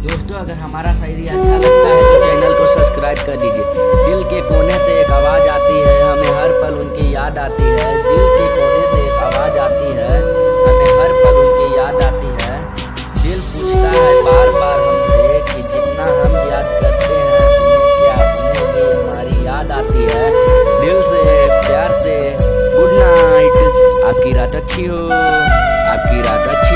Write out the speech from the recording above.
दोस्तों अगर हमारा शायरी अच्छा लगता है तो चैनल को सब्सक्राइब कर दीजिए। दिल के कोने से एक आवाज़ आती है, हमें हर पल उनकी याद आती है। दिल के कोने से एक आवाज़ आती है, हमें हर पल उनकी याद आती है। दिल पूछता है बार बार हमसे कि जितना हम याद करते हैं उन्हें क्या उन्हें भी हमारी याद आती है। दिल से प्यार से गुड नाइट। आपकी रात अच्छी हो, आपकी रात अच्छी